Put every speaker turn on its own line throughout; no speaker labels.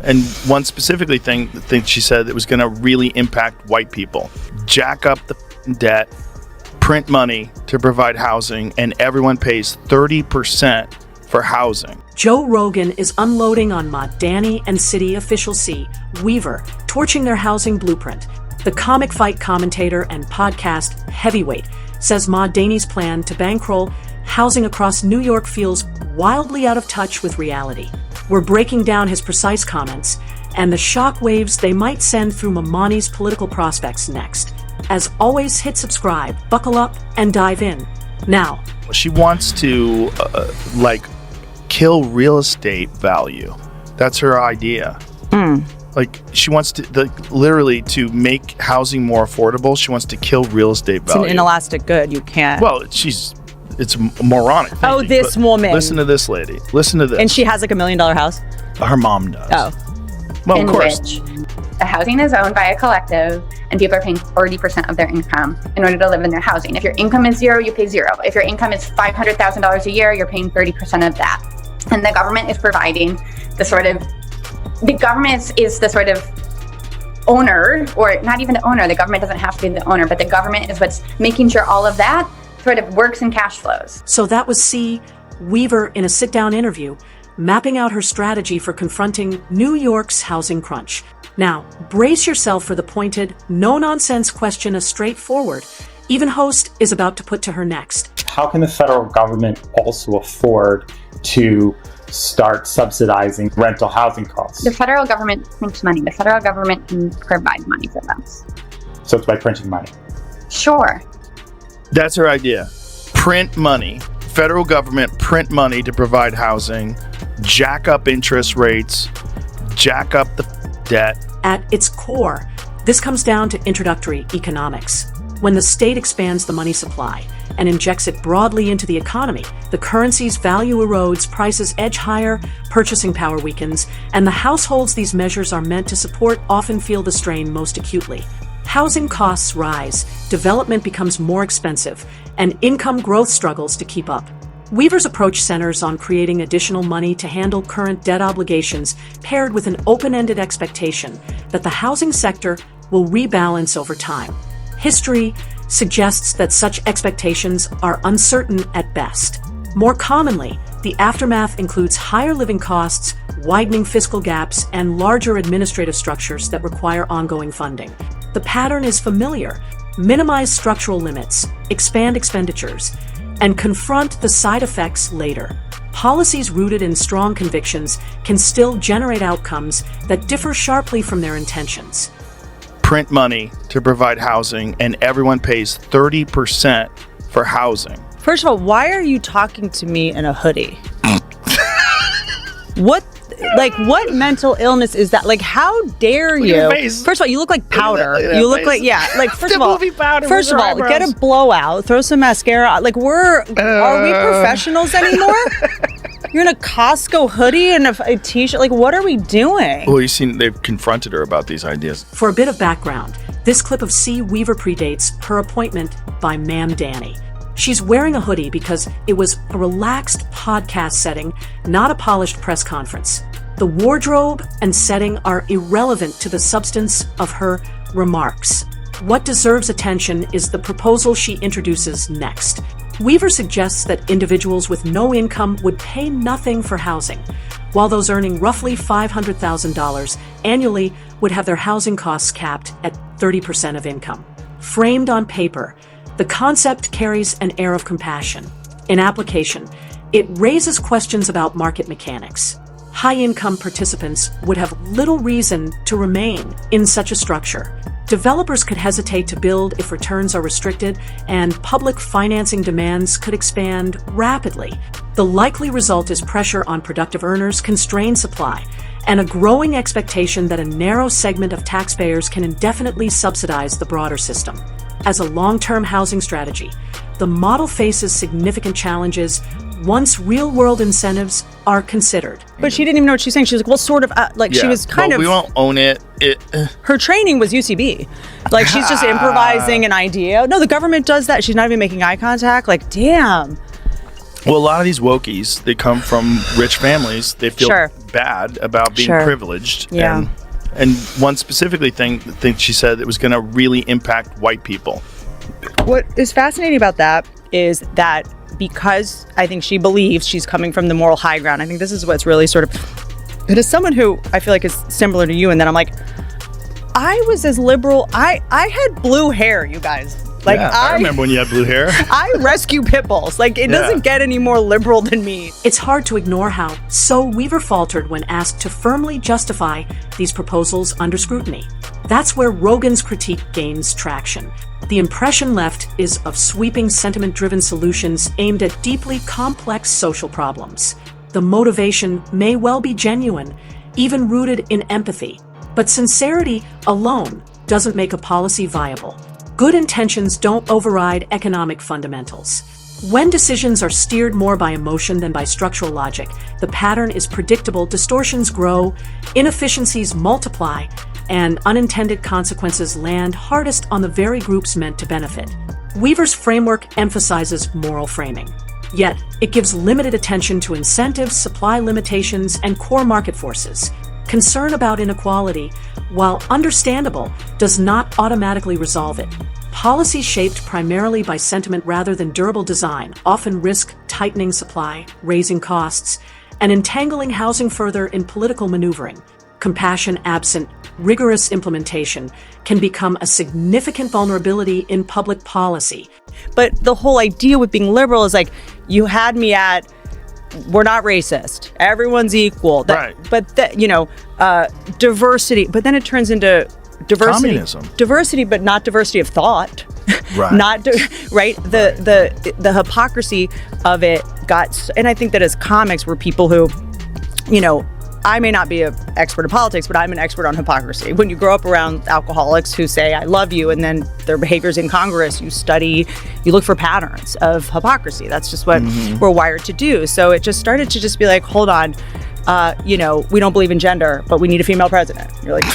And one specifically thing she said that was going to really impact white people. Jack up the debt, print money to provide housing, and everyone pays 30% for housing.
Joe Rogan is unloading on Mamdani and city official C. Weaver, torching their housing blueprint. The comic fight commentator and podcast heavyweight says Mamdani's plan to bankroll housing across New York feels wildly out of touch with reality. We're breaking down his precise comments and the shockwaves they might send through Mamdani's political prospects next. As always, hit subscribe, buckle up, and dive in. Now.
She wants to, kill real estate value. That's her idea. Like, she wants to, literally, to make housing more affordable, she wants to kill real estate value.
It's an inelastic good. You can't.
Well, it's moronic thinking.
Oh, this woman.
Listen to this lady. Listen to this.
And she has like $1 million house?
Her mom does.
Oh.
Well,
in
of course.
Which the housing is owned by a collective and people are paying 40% of their income in order to live in their housing. If your income is zero, you pay zero. If your income is $500,000 a year, you're paying 30% of that. And the government is providing the government is the sort of owner, or not even the owner. The government doesn't have to be the owner, but the government is what's making sure all of that sort of works and cash flows.
So that was C. Weaver in a sit-down interview, mapping out her strategy for confronting New York's housing crunch. Now, brace yourself for the pointed, no-nonsense question a straightforward, even host is about to put to her next.
How can the federal government also afford to start subsidizing rental housing costs?
The federal government prints money. The federal government can provide money for them.
So it's by printing money?
Sure.
That's her idea. Print money. Federal government print money to provide housing, jack up interest rates, jack up the debt.
At its core, this comes down to introductory economics. When the state expands the money supply and injects it broadly into the economy, the currency's value erodes, prices edge higher, purchasing power weakens, and the households these measures are meant to support often feel the strain most acutely. Housing costs rise, development becomes more expensive, and income growth struggles to keep up. Weaver's approach centers on creating additional money to handle current debt obligations, paired with an open-ended expectation that the housing sector will rebalance over time. History suggests that such expectations are uncertain at best. More commonly, the aftermath includes higher living costs, widening fiscal gaps, and larger administrative structures that require ongoing funding. The pattern is familiar. Minimize structural limits, expand expenditures, and confront the side effects later. Policies rooted in strong convictions can still generate outcomes that differ sharply from their intentions.
Print money to provide housing, and everyone pays 30% for housing.
First of all, why are you talking to me in a hoodie? What mental illness is that? Like, how dare you? First of all, you look like powder. You look like, first of all, get a blowout, throw some mascara. Like, are we professionals anymore? You're in a Costco hoodie and a t-shirt. Like, what are we doing?
Well, they've confronted her about these ideas.
For a bit of background, this clip of C. Weaver predates her appointment by Mamdani. She's wearing a hoodie because it was a relaxed podcast setting, not a polished press conference. The wardrobe and setting are irrelevant to the substance of her remarks. What deserves attention is the proposal she introduces next. Weaver suggests that individuals with no income would pay nothing for housing, while those earning roughly $500,000 annually would have their housing costs capped at 30% of income. Framed on paper, the concept carries an air of compassion. In application, it raises questions about market mechanics. High-income participants would have little reason to remain in such a structure. Developers could hesitate to build if returns are restricted, and public financing demands could expand rapidly. The likely result is pressure on productive earners, constrained supply, and a growing expectation that a narrow segment of taxpayers can indefinitely subsidize the broader system. As a long-term housing strategy, the model faces significant challenges once real-world incentives are considered.
But she didn't even know what she was saying. She was like, well, sort of, she was kind of...
we won't own it.
Her training was UCB. Like, she's just improvising an idea. No, the government does that. She's not even making eye contact. Like, damn.
Well, a lot of these wokies, they come from rich families. They feel bad about being privileged.
Yeah.
And one specifically thing she said it was going to really impact white people.
What is fascinating about that is that because I think she believes she's coming from the moral high ground, I think this is what's really sort of, it is someone who I feel like is similar to you. And then I'm like, I was as liberal. I had blue hair, you guys. Like
I remember when you had blue hair.
I rescue pit bulls. Like it doesn't get any more liberal than me.
It's hard to ignore how so Weaver faltered when asked to firmly justify these proposals under scrutiny. That's where Rogan's critique gains traction. The impression left is of sweeping sentiment-driven solutions aimed at deeply complex social problems. The motivation may well be genuine, even rooted in empathy, but sincerity alone doesn't make a policy viable. Good intentions don't override economic fundamentals. When decisions are steered more by emotion than by structural logic, the pattern is predictable, distortions grow, inefficiencies multiply, and unintended consequences land hardest on the very groups meant to benefit. Weaver's framework emphasizes moral framing, yet it gives limited attention to incentives, supply limitations, and core market forces. Concern about inequality, while understandable, does not automatically resolve it. Policies shaped primarily by sentiment rather than durable design often risk tightening supply, raising costs, and entangling housing further in political maneuvering. Compassion absent rigorous implementation can become a significant vulnerability in public policy.
But the whole idea with being liberal is like, you had me at, we're not racist. Everyone's equal.
Right.
But diversity. But then it turns into diversity.
Communism.
Diversity, but not diversity of thought.
Right.
Right. The hypocrisy of it got. And I think that as comics, we're people who, I may not be an expert in politics, but I'm an expert on hypocrisy. When you grow up around alcoholics who say, I love you, and then their behavior's incongruous, you look for patterns of hypocrisy. That's just what we're wired to do. So it just started to just be like, hold on, we don't believe in gender, but we need a female president. You're like,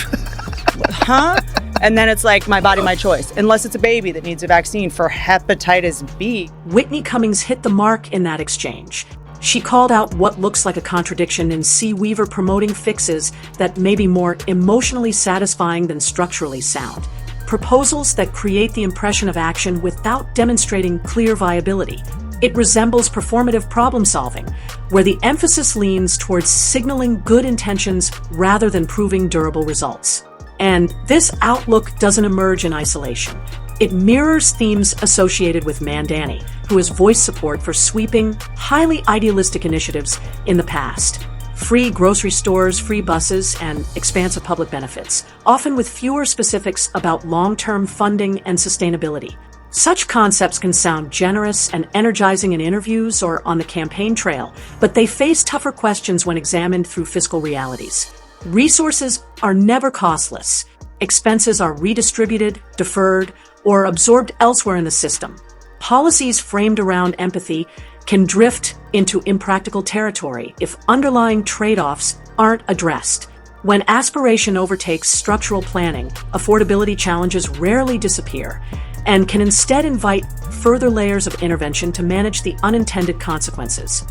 huh? And then it's like, my body, my choice. Unless it's a baby that needs a vaccine for hepatitis B.
Whitney Cummings hit the mark in that exchange. She called out what looks like a contradiction in C. Weaver promoting fixes that may be more emotionally satisfying than structurally sound. Proposals that create the impression of action without demonstrating clear viability. It resembles performative problem solving, where the emphasis leans towards signaling good intentions rather than proving durable results. And this outlook doesn't emerge in isolation. It mirrors themes associated with Mamdani, who has voiced support for sweeping, highly idealistic initiatives in the past. Free grocery stores, free buses, and expansive public benefits, often with fewer specifics about long-term funding and sustainability. Such concepts can sound generous and energizing in interviews or on the campaign trail, but they face tougher questions when examined through fiscal realities. Resources are never costless. Expenses are redistributed, deferred, or absorbed elsewhere in the system. Policies framed around empathy can drift into impractical territory if underlying trade-offs aren't addressed. When aspiration overtakes structural planning, affordability challenges rarely disappear and can instead invite further layers of intervention to manage the unintended consequences.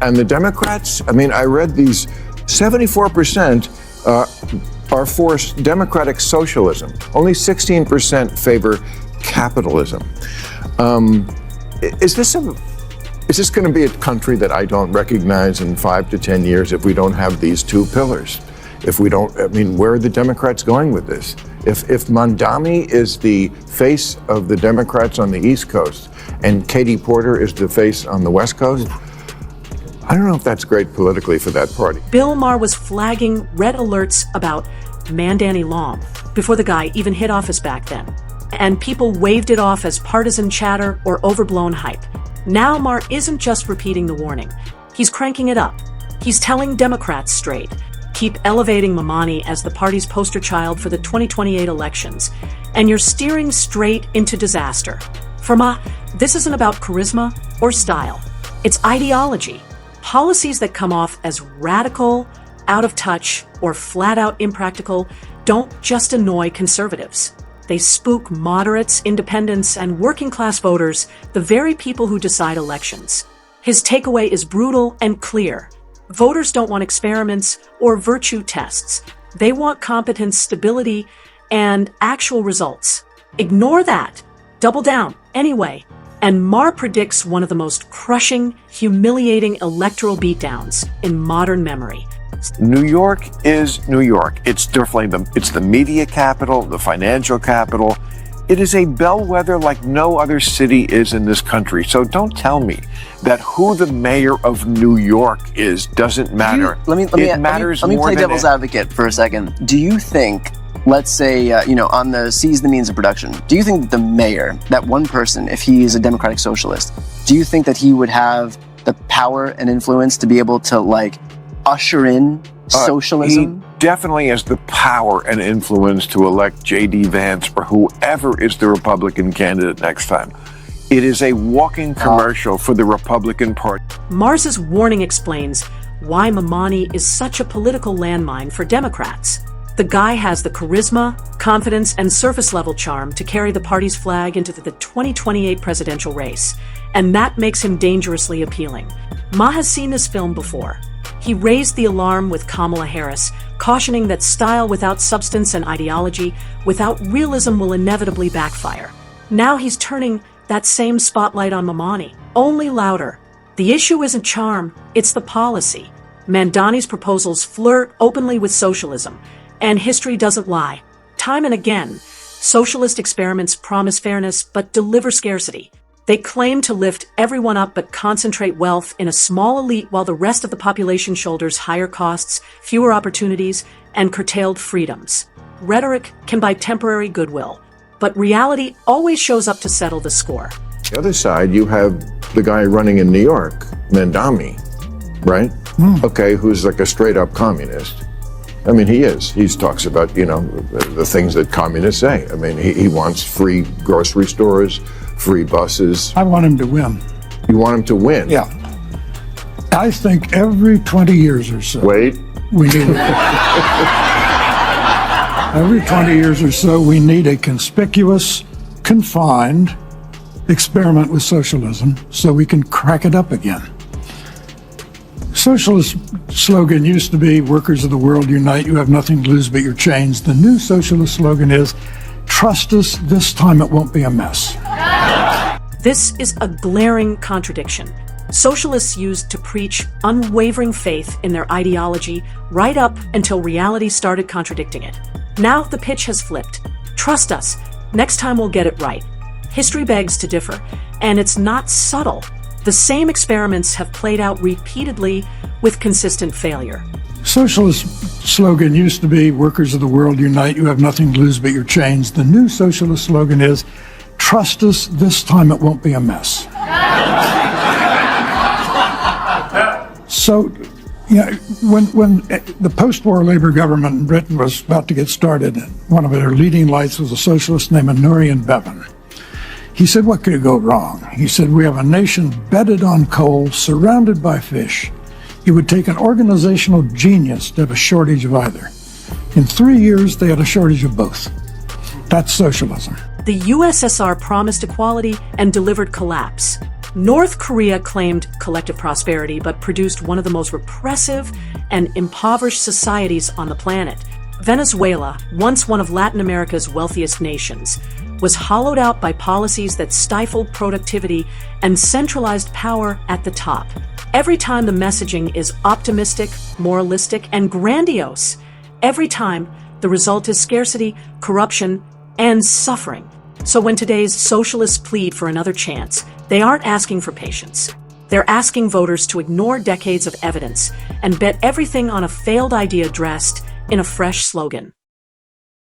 And the Democrats, I read these 74% are for democratic socialism. Only 16% favor capitalism. Is this going to be a country that I don't recognize in 5 to 10 years if we don't have these two pillars? If we don't, where are the Democrats going with this? If Mamdani is the face of the Democrats on the East Coast and Katie Porter is the face on the West Coast, I don't know if that's great politically for that party.
Bill Maher was flagging red alerts about Mamdani long before the guy even hit office back then. And people waved it off as partisan chatter or overblown hype. Now Maher isn't just repeating the warning. He's cranking it up. He's telling Democrats straight. Keep elevating Mamdani as the party's poster child for the 2028 elections, and you're steering straight into disaster. For Maher, this isn't about charisma or style. It's ideology. Policies that come off as radical, out of touch, or flat-out impractical don't just annoy conservatives. They spook moderates, independents, and working-class voters, the very people who decide elections. His takeaway is brutal and clear. Voters don't want experiments or virtue tests. They want competence, stability, and actual results. Ignore that. Double down, anyway. And Mar predicts one of the most crushing, humiliating electoral beatdowns in modern memory.
New York is New York. It's definitely it's the media capital, the financial capital. It is a bellwether like no other city is in this country. So don't tell me that who the mayor of New York is doesn't matter.
Let me play devil's advocate for a second. Do you think, let's say, on the seize the means of production, do you think that the mayor, that one person, if he is a democratic socialist, do you think that he would have the power and influence to be able to, usher in socialism?
He definitely has the power and influence to elect J.D. Vance or whoever is the Republican candidate next time. It is a walking commercial for the Republican Party.
Mars's warning explains why Mamdani is such a political landmine for Democrats. The guy has the charisma, confidence, and surface-level charm to carry the party's flag into the 2028 presidential race, and that makes him dangerously appealing. Ma has seen this film before. He raised the alarm with Kamala Harris, cautioning that style without substance and ideology, without realism, will inevitably backfire. Now he's turning that same spotlight on Mamdani, only louder. The issue isn't charm, it's the policy. Mamdani's proposals flirt openly with socialism, and history doesn't lie. Time and again, socialist experiments promise fairness but deliver scarcity. They claim to lift everyone up but concentrate wealth in a small elite while the rest of the population shoulders higher costs, fewer opportunities, and curtailed freedoms. Rhetoric can buy temporary goodwill, but reality always shows up to settle the score.
The other side, you have the guy running in New York, Mamdani, right? Okay, who's like a straight-up communist. I mean, he is. He talks about, the things that communists say. I mean, he wants free grocery stores, free buses.
I want him to win.
You want him to win?
Yeah. I think every 20 years or so.
Wait.
We need every 20 years or so, we need a conspicuous, confined experiment with socialism so we can crack it up again. Socialist slogan used to be, workers of the world unite, you have nothing to lose but your chains. The new socialist slogan is, trust us, this time it won't be a mess.
This is a glaring contradiction. Socialists used to preach unwavering faith in their ideology right up until reality started contradicting it. Now the pitch has flipped. Trust us, next time we'll get it right. History begs to differ, and it's not subtle. The same experiments have played out repeatedly with consistent failure.
Socialist slogan used to be, workers of the world unite, you have nothing to lose but your chains. The new socialist slogan is, trust us, this time it won't be a mess. So, when the post-war Labour government in Britain was about to get started, one of their leading lights was a socialist named Nurian Bevan. He said, what could go wrong? He said, we have a nation bedded on coal, surrounded by fish. It would take an organizational genius to have a shortage of either. In 3 years, they had a shortage of both. That's socialism.
The USSR promised equality and delivered collapse. North Korea claimed collective prosperity but produced one of the most repressive and impoverished societies on the planet. Venezuela, once one of Latin America's wealthiest nations, was hollowed out by policies that stifled productivity and centralized power at the top. Every time the messaging is optimistic, moralistic, and grandiose, every time the result is scarcity, corruption, and suffering. So when today's socialists plead for another chance, they aren't asking for patience. They're asking voters to ignore decades of evidence and bet everything on a failed idea dressed in a fresh slogan.